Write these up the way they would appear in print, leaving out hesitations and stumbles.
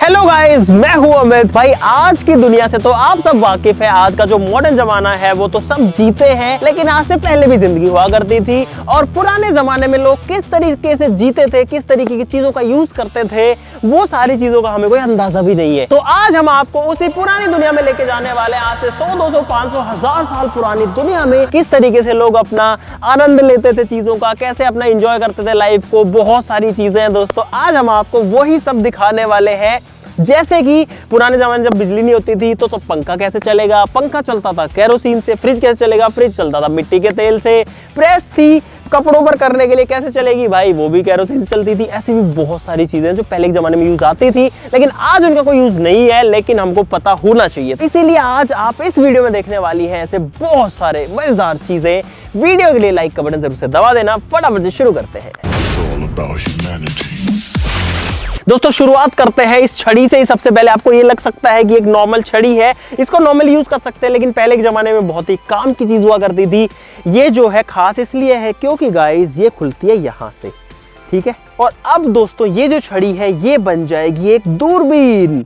Hello guys, मैं हूं अमित। भाई आज की दुनिया से तो आप सब वाकिफ है। आज का जो मॉडर्न जमाना है वो तो सब जीते हैं, लेकिन आज से पहले भी जिंदगी हुआ करती थी। और पुराने जमाने में लोग किस तरीके से जीते थे, किस तरीके की चीजों का यूज करते थे, वो सारी चीजों का हमें कोई अंदाजा भी नहीं है। तो आज हम आपको उसी पुरानी दुनिया में लेके जाने वाले, आज से 100, 200, 500, 1000 साल पुरानी दुनिया में किस तरीके से लोग अपना आनंद लेते थे चीजों का, कैसे अपना एंजॉय करते थे लाइफ को। बहुत सारी चीजें हैं दोस्तों, आज हम आपको वही सब दिखाने वाले हैं। जैसे कि पुराने जमाने जब बिजली नहीं होती थी तो पंखा कैसे चलेगा, पंखा चलता था केरोसिन से। फ्रिज कैसे चलेगा, फ्रिज चलता था मिट्टी के तेल से। प्रेस थी कपड़ों पर करने के लिए, कैसे चलेगी भाई, वो भी केरोसिन से चलती थी। ऐसी भी बहुत सारी चीजें जो पहले के जमाने में यूज आती थी, लेकिन आज उनका कोई यूज नहीं है, लेकिन हमको पता होना चाहिए। इसीलिए आज आप इस वीडियो में देखने वाली हैं ऐसे बहुत सारे मजेदार चीजें। वीडियो के लिए लाइक का बटन जरूर से दबा देना। फटाफट से शुरू करते हैं दोस्तों। शुरुआत करते हैं इस छड़ी से ही। सबसे पहले आपको ये लग सकता है कि एक नॉर्मल छड़ी है, इसको नॉर्मल यूज कर सकते हैं, लेकिन पहले के जमाने में बहुत ही काम की चीज हुआ करती थी। ये जो है खास इसलिए है क्योंकि गाइस ये खुलती है यहां से, ठीक है। और अब दोस्तों ये जो छड़ी है ये बन जाएगी एक दूरबीन।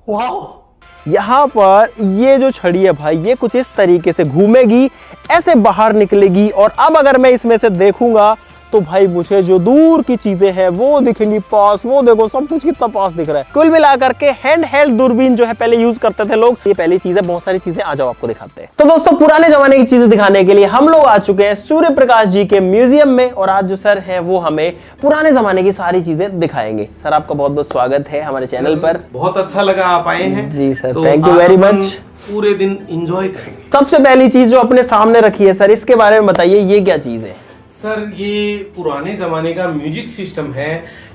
यहाँ पर ये जो छड़ी है भाई, ये कुछ इस तरीके से घूमेगी, ऐसे बाहर निकलेगी। और अब अगर मैं इसमें से देखूंगा तो भाई मुझे जो दूर की चीजें हैं वो दिखेंगी पास। वो देखो सब कुछ कितना पास दिख रहा है। कुल मिलाकर के हैंड हेल्ड दूरबीन जो है पहले यूज करते थे लोग। ये पहली चीज है, बहुत सारी चीजें आ जाओ आपको दिखाते हैं। तो दोस्तों पुराने जमाने की चीजें दिखाने के लिए हम लोग आ चुके हैं सूर्य प्रकाश जी के म्यूजियम में। और आज जो सर है वो हमें पुराने जमाने की सारी चीजें दिखाएंगे। सर आपका बहुत बहुत स्वागत है हमारे चैनल पर। बहुत अच्छा लगा आप आए हैं। जी सर, तो थैंक यू वेरी मच। पूरे दिन एंजॉय करेंगे। सबसे पहली चीज जो अपने सामने रखी है सर, इसके बारे में बताइए, ये क्या चीज है? सर ये पुराने जमाने का म्यूजिक सिस्टम है।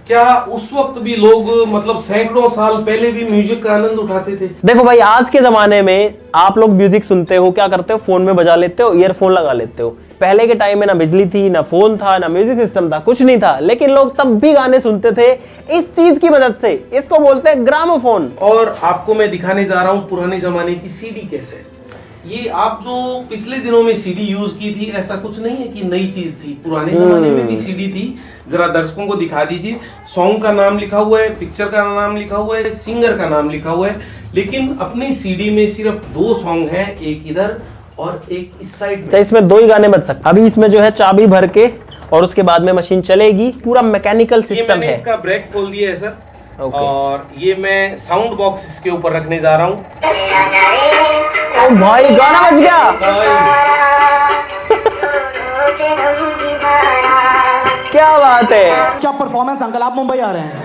क्या उस वक्त भी लोग मतलब सैकड़ों साल पहले भी म्यूजिक का आनंद उठाते थे? देखो भाई, आज के जमाने में आप लोग म्यूजिक सुनते हो, क्या करते हो, फोन में बजा लेते हो, ईयरफोन लगा लेते हो। पहले के टाइम में ना बिजली थी, ना फोन था, ना म्यूजिक सिस्टम था, कुछ नहीं था, लेकिन लोग तब भी गाने सुनते थे इस चीज की मदद से। इसको बोलते हैं ग्रामोफोन। और आपको मैं दिखाने जा रहा हूँ पुराने जमाने की सीडी कैसेट। ये आप जो पिछले दिनों में सीडी यूज की थी, ऐसा कुछ नहीं है कि नई चीज थी, पुराने जमाने में भी सीडी थी। जरा दर्शकों को दिखा दीजिए। सॉन्ग का नाम लिखा हुआ है, पिक्चर का नाम लिखा हुआ है, सिंगर का नाम लिखा हुआ है, लेकिन अपनी सीडी में सिर्फ 2 सॉन्ग हैं, एक इधर और एक इस साइड में। इसमें 2 ही गाने बज सकते। अभी इसमें जो है चाबी भर के और उसके बाद में मशीन चलेगी, पूरा मैकेनिकल सिस्टम है। इसका ब्रेक खोल दिया है सर। और ये मैं साउंड बॉक्स इसके ऊपर रखने जा रहा हूँ। ओ भाई गाना बज गया। क्या बात है, क्या परफॉर्मेंस अंकल, आप मुंबई आ रहे हैं?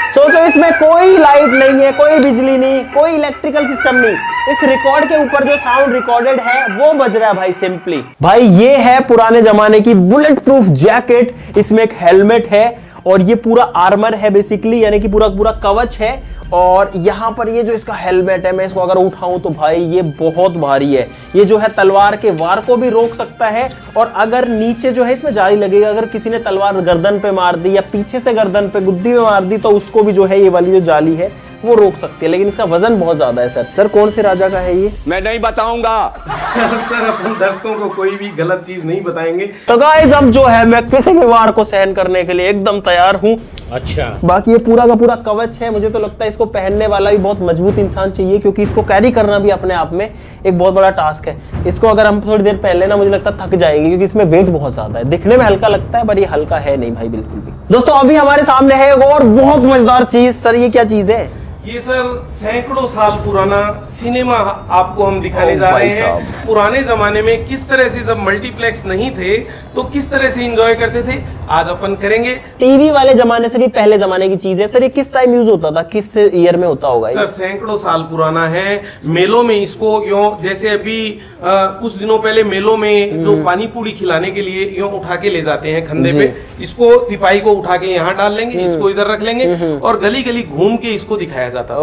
सोचो इसमें कोई लाइट नहीं है, कोई बिजली नहीं, कोई इलेक्ट्रिकल सिस्टम नहीं। इस रिकॉर्ड के ऊपर जो साउंड रिकॉर्डेड है वो बज रहा है भाई सिंपली। भाई ये है पुराने जमाने की बुलेट प्रूफ जैकेट। इसमें एक हेलमेट है और ये पूरा आर्मर है बेसिकली, यानी कि पूरा पूरा कवच है। और यहाँ पर ये जो इसका हेलमेट है, मैं इसको अगर उठाऊं तो भाई ये बहुत भारी है। ये जो है तलवार के वार को भी रोक सकता है। और अगर नीचे जो है इसमें जाली लगेगा, अगर किसी ने तलवार गर्दन पे मार दी या पीछे से गर्दन पे गुद्दी में मार दी तो उसको भी जो है ये वाली जो जाली है वो रोक सकती है। लेकिन इसका वजन बहुत ज्यादा है। सर कौन से राजा का है ये? मैं नहीं बताऊंगा। सर अपन दर्शकों को कोई भी गलत चीज नहीं बताएंगे। तो गाइस अब जो है मैं किसी भी वार को सहन करने के लिए एकदम तैयार हूँ। अच्छा, बाकी ये पूरा का पूरा कवच है। मुझे तो लगता है इसको पहनने वाला भी बहुत मजबूत इंसान चाहिए, क्योंकि इसको कैरी करना भी अपने आप में एक बहुत बड़ा टास्क है। इसको अगर हम थोड़ी देर पहन लेना, मुझे लगता है थक जाएंगे, क्योंकि इसमें वेट बहुत ज्यादा है। दिखने में हल्का लगता है पर ये हल्का है नहीं भाई, बिल्कुल भी। दोस्तों अभी हमारे सामने है और बहुत मजेदार चीज। सर ये क्या चीज है? ये सर सैकड़ों साल पुराना सिनेमा आपको हम दिखाने जा रहे हैं। पुराने जमाने में किस तरह से जब मल्टीप्लेक्स नहीं थे तो किस तरह से एंजॉय करते थे, आज अपन करेंगे। टीवी वाले जमाने से भी पहले जमाने की चीज है। सर ये किस टाइम यूज होता था, किस ईयर में होता होगा? सर सैकड़ों साल पुराना है। मेलों में इसको यूं, जैसे अभी कुछ दिनों पहले मेलों में जो पानी पूरी खिलाने के लिए यूं उठा के ले जाते हैं खंधे पे, इसको तिपाही को उठा के यहाँ डाल लेंगे, इसको इधर रख लेंगे और गली गली घूम के इसको दिखाया जाता था।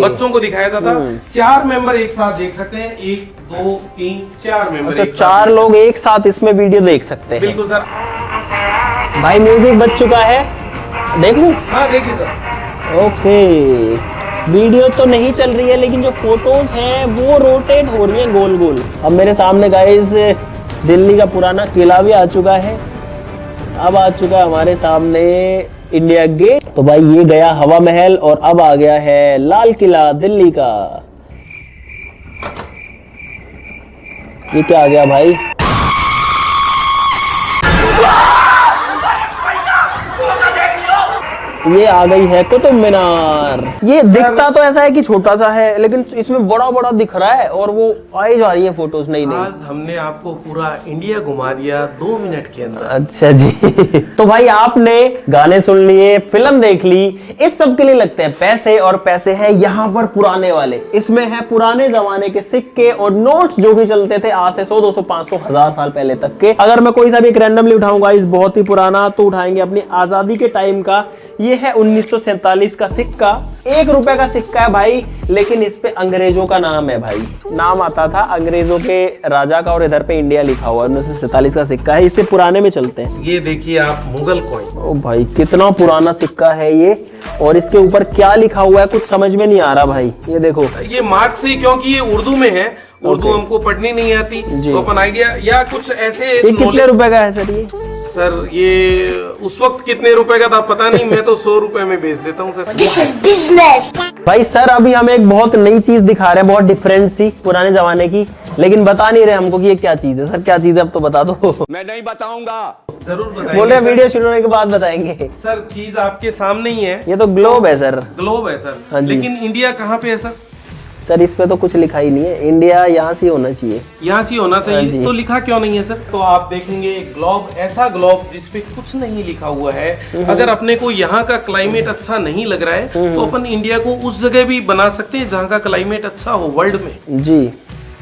बच्चों को दिखाया जाता। 4 मेंबर एक साथ देख सकते हैं, 1 2 3 4 मेंबर। तो 4 लोग एक साथ इसमें वीडियो देख सकते हैं। बिल्कुल सर। भाई म्यूजिक बज चुका है, देखूं? हाँ देखिए सर। ओके, वीडियो तो नहीं चल रही है, लेकिन जो फोटोज हैं वो रोटेट हो रही हैं गोल गोल। अब मेरे सामने गाइस दिल्ली का पुराना किला भी आ चुका है। अब आ चुका है हमारे सामने इंडिया गेट। तो भाई ये गया हवा महल और अब आ गया है लाल किला दिल्ली का। ये क्या आ गया भाई? ये आ गई है कुतुब मीनार। ये दिखता तो ऐसा है कि छोटा सा है, लेकिन इसमें बड़ा बड़ा दिख रहा है और वो आई जा रही है फोटोज नई नई। आज हमने आपको पूरा इंडिया घुमा दिया 2 मिनट के अंदर। अच्छा जी। तो भाई आपने गाने सुन लिए, फिल्म देख ली, इस सब के लिए लगते हैं पैसे, और पैसे हैं यहाँ पर पुराने वाले। इसमें है पुराने जमाने के सिक्के और नोट्स जो भी चलते थे आज से 100, 200, 500, 1000 साल पहले तक के। अगर मैं कोई सा भी एक रैंडमली उठाऊंगा इस बहुत ही पुराना, तो उठाएंगे अपनी आजादी के टाइम का। ये है 1947 का सिक्का, 1 रुपए का सिक्का है भाई, लेकिन इस पे अंग्रेजों का नाम है भाई। नाम आता था अंग्रेजों के राजा का और इधर पे इंडिया लिखा हुआ है। 1947 का सिक्का है, इससे पुराने में चलते हैं। ये देखिए आप मुगल कॉइन। ओ भाई कितना पुराना सिक्का है ये, और इसके ऊपर क्या लिखा हुआ है कुछ समझ में नहीं आ रहा भाई। ये देखो, ये मार्क्स से, क्योंकि ये उर्दू में है, उर्दू हमको पढ़नी नहीं आती, तो अपन आइडिया या कुछ ऐसे। ये कितने रुपए का है सर ये? सर ये उस वक्त कितने रुपए का था पता नहीं, मैं तो 100 रुपए में बेच देता हूँ सर। This is business. भाई सर अभी हमें एक बहुत नई चीज दिखा रहे हैं, बहुत डिफरेंट सी पुराने जमाने की, लेकिन बता नहीं रहे हमको कि ये क्या चीज है। सर क्या चीज है अब तो बता दो। मैं नहीं बताऊंगा। जरूर बताएंगे। बोल रहे सर। वीडियो शुरू होने के बाद बताएंगे। सर चीज आपके सामने ही है, ये तो ग्लोब है सर। ग्लोब है सर। हाँ जी। लेकिन इंडिया कहाँ पे है सर? सर इस पे तो कुछ लिखा ही नहीं है, इंडिया यहाँ से होना चाहिए। यहाँ से होना हाँ जी। चाहिए, तो लिखा क्यों नहीं है सर? तो आप देखेंगे ग्लोब, ऐसा ग्लोब जिसपे कुछ नहीं लिखा हुआ है। अगर अपने को यहाँ का क्लाइमेट अच्छा नहीं लग रहा है तो अपन इंडिया को उस जगह भी बना सकते हैं जहाँ का क्लाइमेट अच्छा हो वर्ल्ड में। जी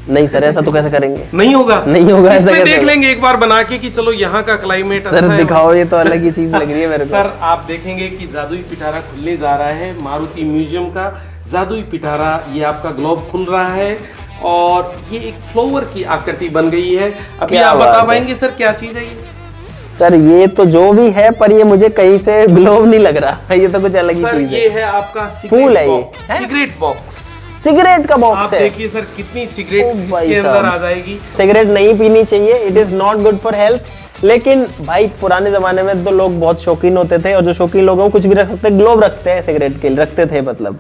नहीं सर, ऐसा तो कैसे करेंगे? नहीं होगा, नहीं होगा, ऐसा इसमें कैसे देख होगा? लेंगे एक बार बना के कि चलो यहाँ का क्लाइमेट अच्छा सर है। दिखाओ, ये तो अलग ही चीज लग रही है मेरे को। सर आप देखेंगे कि जादुई पिटारा खुलने जा रहा है, मारुति म्यूजियम का जादुई पिटारा। ये आपका ग्लोब खुल रहा है और ये एक फ्लावर की आकृति बन गई है। अभी क्या आप बात बता है? पाएंगे सर क्या चीज है ये? सर ये तो जो भी है, पर ये मुझे कहीं से ग्लोब नहीं लग रहा। ये तो कुछ अलग ही सर चीज ये है। है आपका फूल है सिगरेट ये, बॉक्स। हैं? सिगरेट बॉक्स, सिगरेट का आप बॉक्स है। देखिए सर कितनी सिगरेट ओ भाई इसके अंदर साहब। आ जाएगी। सिगरेट नहीं पीनी चाहिए, it is not good for health. लेकिन भाई पुराने जमाने में तो लोग बहुत शौकीन होते थे, और जो शौकीन लोग हैं वो कुछ भी रख सकते हैं। ग्लोब रखते हैं सिगरेट के लिए, रखते थे मतलब।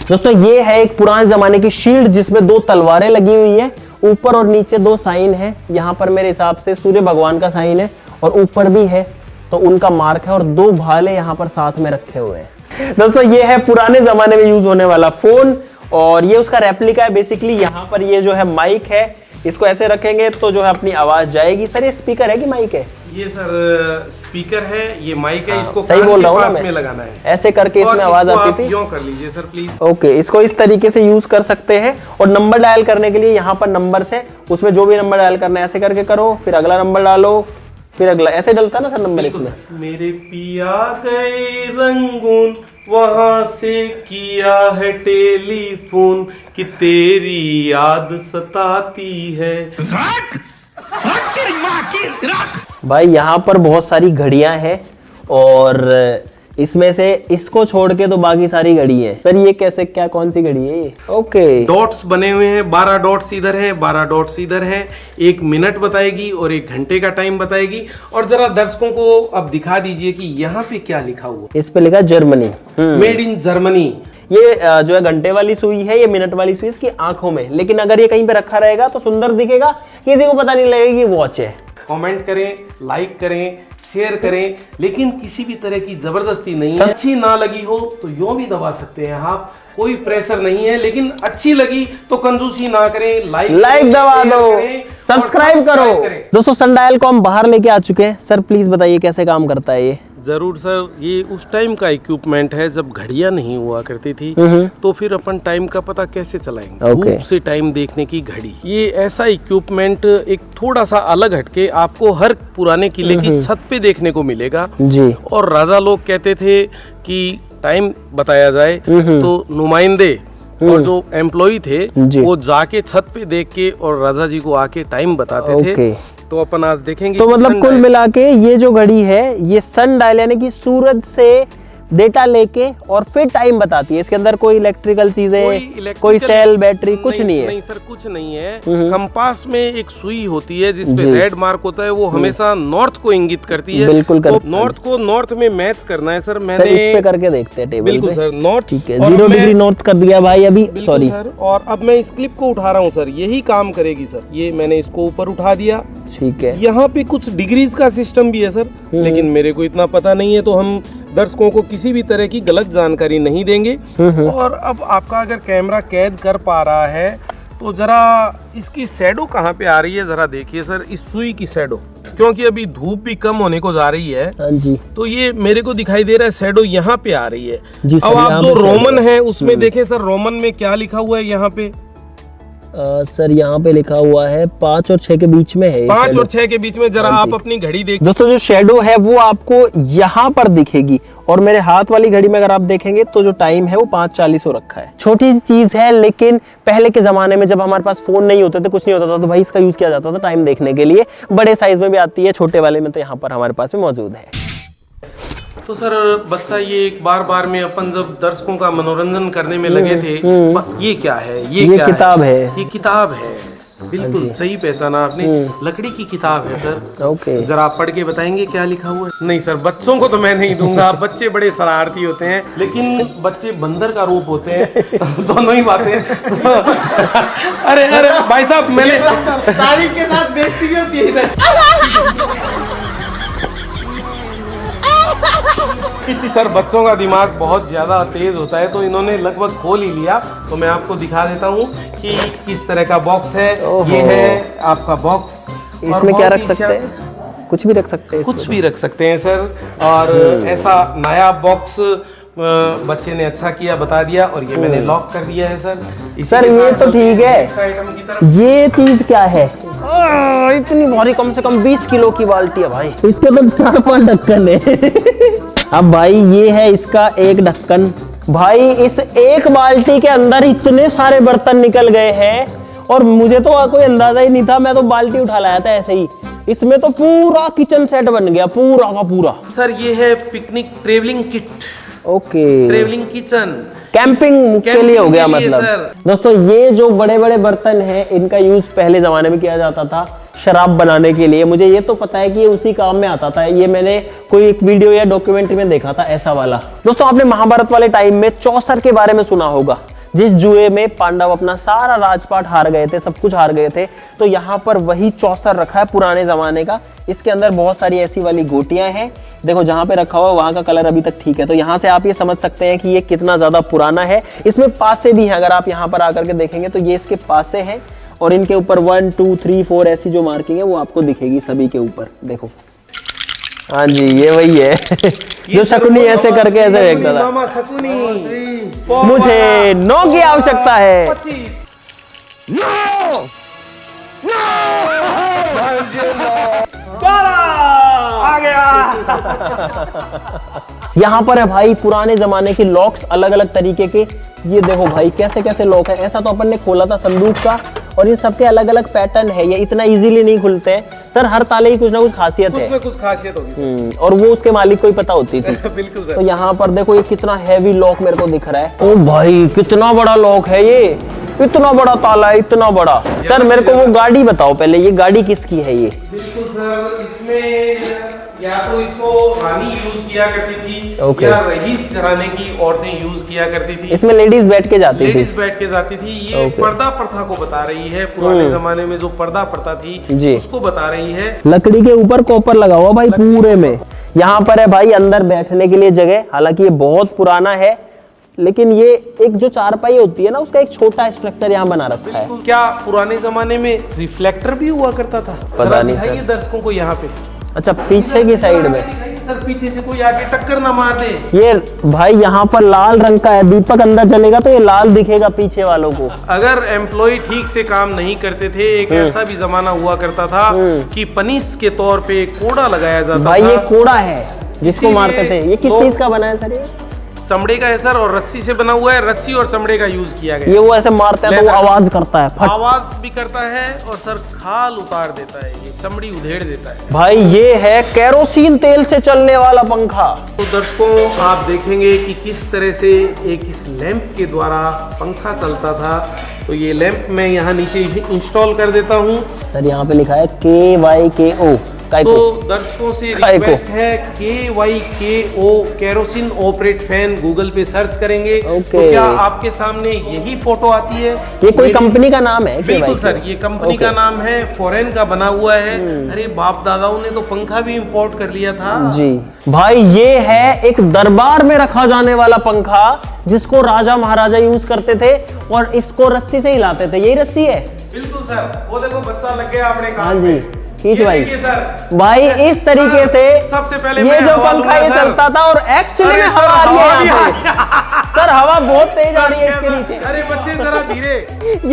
दोस्तों ये है एक पुराने जमाने की शील्ड जिसमें 2 तलवारें लगी हुई है, ऊपर और नीचे 2 साइन है। यहाँ पर मेरे हिसाब से सूर्य भगवान का साइन है और ऊपर भी है, तो उनका मार्क है, और 2 भाले यहाँ पर साथ में रखे हुए हैं। दोस्तों ये है पुराने जमाने में यूज होने वाला फोन, और ये उसका रेप्लिका है बेसिकली। यहाँ पर ये जो है माइक है, इसको ऐसे रखेंगे तो जो है अपनी आवाज जाएगी। सर ये स्पीकर है कि माइक है? ये सर स्पीकर है, ये माइक है, इसको सही कान बोल के रहा हूँ ना पास मैं? में लगाना है। ऐसे करके और इसमें आवाज इसको आती आप थी। यूं कर लीजिए सर प्लीज। ओके, इसको इस तरीके से यूज कर सकते हैं। और नंबर डायल करने के लिए यहाँ पर नंबर्स है, उसमें जो भी नंबर डायल करना है ऐसे करके करो, फिर अगला नंबर डालो, फिर अगला, ऐसे डलता है ना सर नंबर बिल्कुल इसमें। सर। मेरे पिया गए रंगून, वहां से किया है टेलीफोन, कि तेरी याद सताती है। भाई यहाँ पर बहुत सारी घड़ियां हैं, और इसमें से इसको छोड़ के तो बाकी सारी घड़ी है। सर ये कैसे, क्या कौन सी घड़ी है ये? ओके, डॉट्स बने हुए हैं, 12 डॉट्स इधर हैं, 12 डॉट्स इधर हैं। 1 मिनट बताएगी और 1 घंटे का टाइम बताएगी। और जरा दर्शकों को अब दिखा दीजिए कि यहाँ पे क्या लिखा हुआ। इस पे लिखा जर्मनी, मेड इन जर्मनी। ये जो है घंटे वाली सुई है, ये मिनट वाली सुई इसकी आंखों में। लेकिन अगर ये कहीं पे रखा रहेगा तो सुंदर दिखेगा, किसी को पता नहीं लगेगा कि वॉच है। कमेंट करें, लाइक करें, शेयर करें, लेकिन किसी भी तरह की जबरदस्ती नहीं है। सर- अच्छी ना लगी हो तो यूं भी दबा सकते हैं आप, कोई प्रेशर नहीं है। लेकिन अच्छी लगी तो कंजूसी ना करें, लाइक दबा शेयर दो, करें और सब्सक्राइब करो। करें। दोस्तों सनडायल को हम बाहर लेके आ चुके हैं। सर प्लीज बताइए कैसे काम करता है ये? जरूर सर, ये उस टाइम का इक्विपमेंट है जब घड़ियां नहीं हुआ करती थी, तो फिर अपन टाइम का पता कैसे चलाएंगे? ओके। धूप से टाइम देखने की घड़ी। ये ऐसा इक्विपमेंट एक थोड़ा सा अलग हटके आपको हर पुराने किले की छत पे देखने को मिलेगा। जी, और राजा लोग कहते थे कि टाइम बताया जाए तो नुमाइंदे और जो एम्प्लॉय थे जी। वो जाके छत पे देख के और राजा जी को आके टाइम बताते ओके। थे। तो अपन आज देखेंगे तो कि मतलब सन कुल डायल- मिला के ये जो घड़ी है ये सन डायल यानी कि सूरज से डेटा लेके और फिर टाइम बताती है। इसके अंदर कोई इलेक्ट्रिकल चीजें, कोई सेल बैटरी कुछ नहीं है? नहीं सर, कुछ नहीं है। कंपास में एक सुई होती है जिसपे रेड मार्क होता है, वो हमेशा नॉर्थ को इंगित करती है। बिल्कुल तो नॉर्थ को नॉर्थ में मैच करना है सर। मैंने इस पे करके देखते हैं टेबल बिल्कुल पे। सर, नॉर्थ ठीक है, 0 डिग्री नॉर्थ कर दिया भाई अभी, सॉरी सर। और अब मैं इस क्लिप को उठा रहा हूँ सर, यही काम करेगी सर। ये मैंने इसको ऊपर उठा दिया। ठीक है, यहाँ पे कुछ डिग्रीज का सिस्टम भी है सर, लेकिन मेरे को इतना पता नहीं है, तो हम दर्शकों को किसी भी तरह की गलत जानकारी नहीं देंगे। और अब आपका अगर कैमरा कैद कर पा रहा है तो जरा इसकी शैडो कहाँ पे आ रही है जरा देखिए सर, इस सुई की शैडो, क्योंकि अभी धूप भी कम होने को जा रही है। हाँ जी, तो ये मेरे को दिखाई दे रहा है शैडो यहाँ पे आ रही है। जी सर, अब आप यहाँ जो पे रोमन है उसमें देखें सर, रोमन में क्या लिखा हुआ है यहाँ पे? सर यहाँ पे लिखा हुआ है 5 और 6 के बीच में है। 5 और 6 के बीच में, जरा आप अपनी घड़ी देख। दोस्तों जो शेडो है वो आपको यहाँ पर दिखेगी, और मेरे हाथ वाली घड़ी में अगर आप देखेंगे तो जो टाइम है वो 5:40 हो रखा है। छोटी सी चीज है, लेकिन पहले के जमाने में जब हमारे पास फोन नहीं होते थे, कुछ नहीं होता था, तो भाई इसका यूज किया जाता था टाइम देखने के लिए। बड़े साइज में भी आती है, छोटे वाले में तो यहाँ पर हमारे पास में मौजूद है। तो सर बच्चा, ये एक बार में अपन जब दर्शकों का मनोरंजन करने में लगे थे, ये क्या है? ये क्या किताब है। ये किताब है, बिल्कुल सही पहचाना आपने, लकड़ी की किताब है सर। ओके, जरा आप पढ़ के बताएंगे क्या लिखा हुआ है? नहीं सर, बच्चों को तो मैं नहीं दूंगा, बच्चे बड़े शरारती होते हैं, लेकिन बच्चे बंदर का रूप होते हैं। दोनों ही बातें। अरे अरे भाई साहब, मैंने तारीख के साथ बेइज्जती भी होती है इधर। सर बच्चों का दिमाग बहुत ज्यादा तेज होता है, तो इन्होंने लगभग खोल ही लिया। तो मैं आपको दिखा देता हूँ कि किस तरह का बॉक्स है। ये है आपका बॉक्स। इसमें क्या रख सकते हैं? कुछ भी रख सकते हैं, कुछ भी रख सकते हैं सर। और ऐसा नया बॉक्स बच्चे ने अच्छा किया, बता दिया, और ये मैंने लॉक कर दिया है सर। सर ये तो ठीक है, आइटम की तरफ ये चीज क्या है? इतनी भारी, कम से कम 20 किलो की बाल्टी है भाई। इसके तो 4-5 ढक्कन है। अब भाई ये है इसका एक ढक्कन। भाई इस एक बाल्टी के अंदर इतने सारे बर्तन निकल गए हैं, और मुझे तो कोई अंदाजा ही नहीं था। मैं तो बाल्टी उठा लाया था ऐसे ही। इसमें तो पूरा किचन सेट बन गया, पूरा का पूरा। सर ये है picnic travelling kit. Okay, travelling kitchen, camping के लिए हो गया मतलब। सर दोस्तों ये जो बड़े बड़े बर्तन हैं, इनका यूज पहले जमाने में किया जाता था शराब बनाने के लिए। मुझे ये तो पता है कि ये उसी काम में आता था। ये मैंने कोई एक वीडियो या डॉक्यूमेंट्री में देखा था ऐसा वाला। दोस्तों आपने महाभारत वाले टाइम में चौसर के बारे में सुना होगा, जिस जुए में पांडव अपना सारा राजपाट हार गए थे, सब कुछ हार गए थे। तो यहाँ पर वही चौसर रखा है पुराने जमाने का। इसके अंदर बहुत सारी ऐसी वाली गोटियां हैं। देखो जहां पे रखा हुआ वहां का कलर अभी तक ठीक है, तो यहां से आप ये समझ सकते हैं कि ये कितना ज्यादा पुराना है। इसमें पासे भी हैं, अगर आप यहां पर आकर के देखेंगे तो ये इसके पासे हैं, और इनके ऊपर 1 2 3 4 ऐसी जो मार्किंग है वो आपको दिखेगी सभी के ऊपर। देखो, हाँ जी, ये वही है जो शकुनी ऐसे करके ऐसे देखता था। मुझे 9 की आवश्यकता है। आ गया। यहाँ पर है भाई पुराने जमाने के लॉक्स, अलग अलग तरीके के। ये देखो भाई कैसे कैसे लॉक है। ऐसा तो अपन ने खोला था संदूक का, और इन सबके अलग अलग पैटर्न है। ये इतना इजीली नहीं खुलते हैं सर, हर ताले की कुछ ना कुछ खासियत है। उसमें कुछ खासियत होगी, और वो उसके मालिक को ही पता होती थी। बिल्कुल सर। तो यहाँ पर देखो ये कितना हैवी लॉक मेरे को दिख रहा है। ओ भाई कितना बड़ा लॉक है ये, इतना बड़ा ताला है, इतना बड़ा। सर मेरे को वो गाड़ी बताओ पहले, ये गाड़ी किसकी है ये? बिल्कुल सर, इसमें या तो इसको रानी यूज किया करती थी, Okay. या रईस घराने की औरतें यूज किया करती थी। इसमें लेडीज बैठ के जाती थी। लेडीज बैठ के जाती थी। ये Okay. पर्दा प्रथा को बता रही है। पुराने जमाने में जो पर्दा प्रथा थी जी, उसको बता रही है। लकड़ी के ऊपर कॉपर लगा हुआ भाई पूरे में। यहाँ पर है भाई अंदर बैठने के लिए जगह। हालांकि ये बहुत पुराना है, लेकिन ये एक जो चारपाई होती है ना, उसका एक छोटा स्ट्रक्चर यहाँ बना रखा है। क्या पुराने जमाने में रिफ्लेक्टर भी हुआ करता था? पता नहीं सर। दर्शकों को यहाँ पे, अच्छा पीछे की साइड में सर, पीछे से कोई आके टक्कर ना मार दे। ये भाई यहाँ पर लाल रंग का है, दीपक अंदर जलेगा तो ये लाल दिखेगा पीछे वालों को। अगर एम्प्लॉय ठीक से काम नहीं करते थे, एक ऐसा भी जमाना हुआ करता था कि पनिश के तौर पे कोड़ा लगाया जाता था। भाई ये कोड़ा है जिसको इसीलिए मारते थे। ये किस लोग चीज का बना है सर? ये चमड़े का है सर, और रस्सी से बना हुआ है, रस्सी और चमड़े का यूज किया गया ये है। वो ऐसे मारते हैं तो वो लेदर। आवाज करता है, फट। आवाज भी करता है और सर खाल उतार देता है, ये चमड़ी उधेड़ देता है। भाई ये है केरोसिन तेल से चलने वाला पंखा। तो दर्शकों आप देखेंगे कि किस तरह से एक इस लैंप के द्वारा पंखा चलता था। तो ये लैंप मैं यहाँ नीचे इंस्टॉल कर देता हूँ। सर यहाँ पे लिखा है KYKO तो दर्शकों से रिक्वेस्ट है KYKO kerosene operate fan Google पे सर्च करेंगे तो क्या आपके सामने यही फोटो आती है? ये कोई कंपनी का नाम है? बिल्कुल सर, ये कंपनी का नाम है, फॉरेन का बना हुआ है। अरे बाप दादाओं ने तो पंखा भी इंपोर्ट कर लिया था जी। भाई ये है एक दरबार में रखा जाने वाला पंखा जिसको राजा महाराजा यूज करते थे और इसको रस्सी से हिलाते थे। यही रस्सी है? बिल्कुल सर, वो देखो बच्चा लग गया अपने काम हाँ में। जी, खींच भाई। सर भाई इस तरीके से सबसे पहले ये जो पंखा ये चलता था और एक्चुअली में हवा आ रही है यहाँ से। सर हवा बहुत तेज आ रही है इसके नीचे। अरे बच्चे जरा धीरे।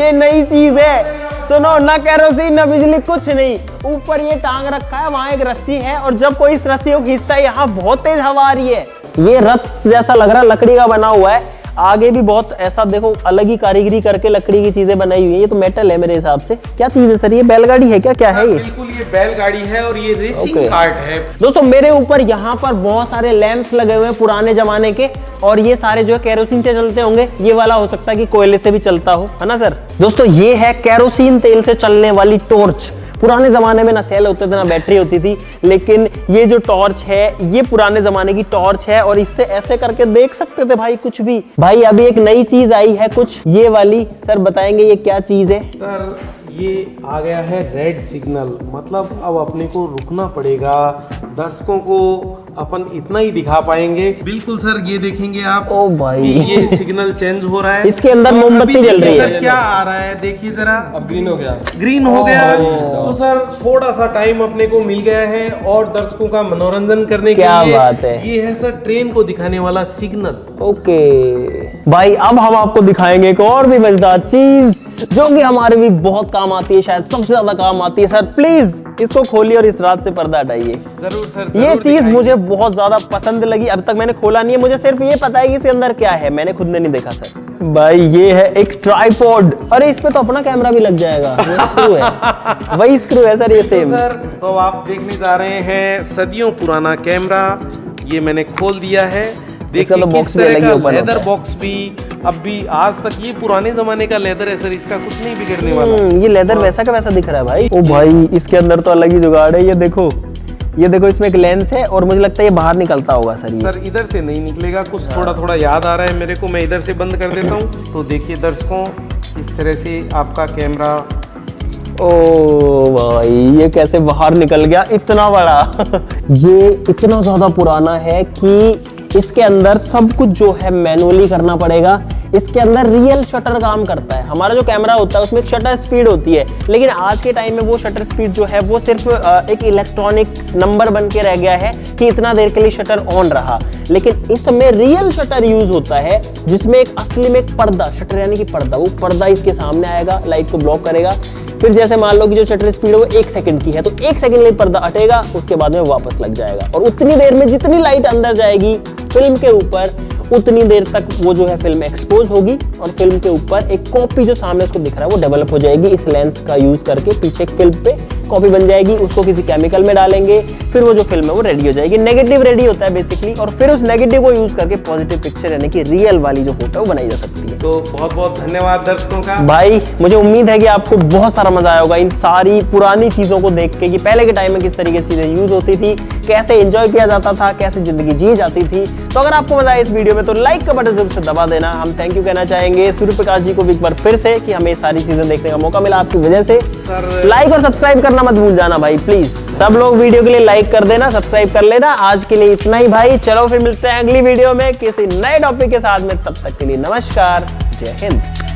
ये नई चीज है, सुनो, ना केरोसिन ना बिजली, कुछ नहीं। ऊपर ये टांग रखा है, वहां एक रस्सी है और जब कोई इस रस्सी को खींचता है यहाँ बहुत तेज हवा आ रही है। ये रथ जैसा लग रहा है, लकड़ी का बना हुआ है। आगे भी बहुत ऐसा देखो अलग ही कारीगरी करके लकड़ी की चीजें बनाई हुई है। ये तो मेटल है मेरे हिसाब से। क्या चीज है सर ये? बैलगाड़ी है क्या? क्या है ये? बिल्कुल ये बैलगाड़ी है और ये रेसिंग कार्ट है। दोस्तों मेरे ऊपर यहाँ पर बहुत सारे लैंप्स लगे हुए हैं पुराने जमाने के और ये सारे जो है केरोसिन से चलते होंगे। ये वाला हो सकता है कि कोयले से भी चलता हो, है ना सर? दोस्तों ये है केरोसिन तेल से चलने वाली टॉर्च। पुराने जमाने में ना सेल होते थे ना बैटरी होती थी, लेकिन ये जो टॉर्च है ये पुराने जमाने की टॉर्च है और इससे ऐसे करके देख सकते थे भाई कुछ भी। भाई अभी एक नई चीज आई है कुछ, ये वाली। सर बताएंगे ये क्या चीज है? सर ये आ गया है रेड सिग्नल, मतलब अब अपने को रुकना पड़ेगा। दर्शकों को अपन इतना ही दिखा पाएंगे। बिल्कुल सर, ये देखेंगे आप। ओ भाई कि ये सिग्नल चेंज हो रहा है। इसके अंदर और मोमबत्ती अभी जल रही देखिए है। सर क्या आ रहा है, देखिए जरा। अब ग्रीन हो गया। ग्रीन हो गया। तो सर थोड़ा सा टाइम अपने को मिल गया है और दर्शकों का मनोरंजन करने के क्या लिए। बात है। ये है सर ट्रेन को दिखाने वाला सिग्नल। ओके भाई, अब हम आपको दिखाएंगे एक और भी मजेदार चीज जो कि हमारे भी बहुत काम आती है, शायद सबसे ज्यादा काम आती है। सर प्लीज इसको खोलिए और इस रात से पर्दा हटाइए। जरूर सर, ये चीज मुझे बहुत ज्यादा पसंद लगी। अब तक मैंने खोला नहीं है, मुझे सिर्फ ये पता है कि इसके अंदर क्या है, मैंने खुद ने नहीं देखा सर। भाई ये है एक ट्राइपॉड। अरे इस पे तो अपना कैमरा भी लग जाएगा। ये स्क्रू है, वही स्क्रू है सर, ये सेम। सर तो आप देखने जा रहे हैं सदियों पुराना कैमरा। ये मैंने खोल दिया है। देखिए तो किस बॉक्स भी तरह अलग ही का ओपन लेदर होता है। बॉक्स भी अब भी आज तक, ये पुराने जमाने का लेदर है सर, इसका कुछ नहीं बिगड़ने वाला। ये लेदर वैसा का वैसा दिख रहा है भाई। ओ भाई इसके अंदर तो अलग ही जुगाड़ है। ये देखो, ये देखो, इसमें एक लेंस है और मुझे लगता है ये बाहर निकलता होगा सर। ये सर इधर से नहीं निकलेगा, कुछ थोड़ा थोड़ा याद आ रहा है मेरे को। मैं इधर से बंद कर देता हूँ। तो देखिए दर्शकों, इस तरह से आपका कैमरा। ओ भाई ये कैसे बाहर निकल गया, इतना बड़ा। ये इतना ज्यादा पुराना है कि इसके अंदर सब कुछ जो है मैनुअली करना पड़ेगा। इसके अंदर रियल शटर काम करता है। हमारा जो कैमरा होता है उसमें शटर स्पीड होती है, लेकिन आज के टाइम में वो शटर स्पीड जो है वो सिर्फ एक इलेक्ट्रॉनिक नंबर बन के रह गया है कि इतना देर के लिए शटर ऑन रहा। लेकिन इसमें रियल शटर यूज होता है जिसमें एक असली में एक पर्दा, शटर यानी कि पर्दा, वो पर्दा इसके सामने आएगा, लाइट को ब्लॉक करेगा। फिर जैसे मान लो कि जो शटर स्पीड है वो 1 सेकंड की है, तो 1 सेकंड लिए पर्दा हटेगा, उसके बाद में वापस लग जाएगा। और उतनी देर में जितनी लाइट अंदर जाएगी फिल्म के ऊपर, उतनी देर तक वो जो है फिल्म एक्सपोज होगी और फिल्म के ऊपर एक कॉपी जो सामने उसको दिख रहा है वो डेवलप हो जाएगी। इस लेंस का यूज करके पीछे एक फिल्म पे कॉपी बन जाएगी, उसको किसी केमिकल में डालेंगे, फिर वो जो फिल्म है वो रेडी हो जाएगी। नेगेटिव रेडी होता है बेसिकली, और फिर उस नेगेटिव को यूज करके पॉजिटिव पिक्चर यानी कि रियल वाली जो फोटो है वो बनाई जा सकती है। तो बहुत बहुत धन्यवाद दर्शकों का। भाई मुझे उम्मीद है कि आपको बहुत सारा मजा आया होगा इन सारी पुरानी चीजों को देख के कि पहले के टाइम में किस तरीके से चीजें यूज होती थी, कैसे एंजॉय किया जाता था, कैसे जिंदगी जी जाती थी। तो अगर आपको मजा आया इस वीडियो में तो लाइक का बटन जरूर से दबा देना। हम थैंक यू कहना चाहेंगे सूर्य प्रकाश जी को भी एक बार फिर से कि हमें सारी चीजें देखने का मौका मिला आपकी वजह से। सर लाइक और सब्सक्राइब करना मत भूल जाना भाई प्लीज। सब लोग वीडियो के लिए लाइक कर देना, सब्सक्राइब कर लेना। आज के लिए इतना ही भाई, चलो फिर मिलते हैं अगली वीडियो में किसी नए टॉपिक के साथ में। तब तक के लिए नमस्कार, जय हिंद।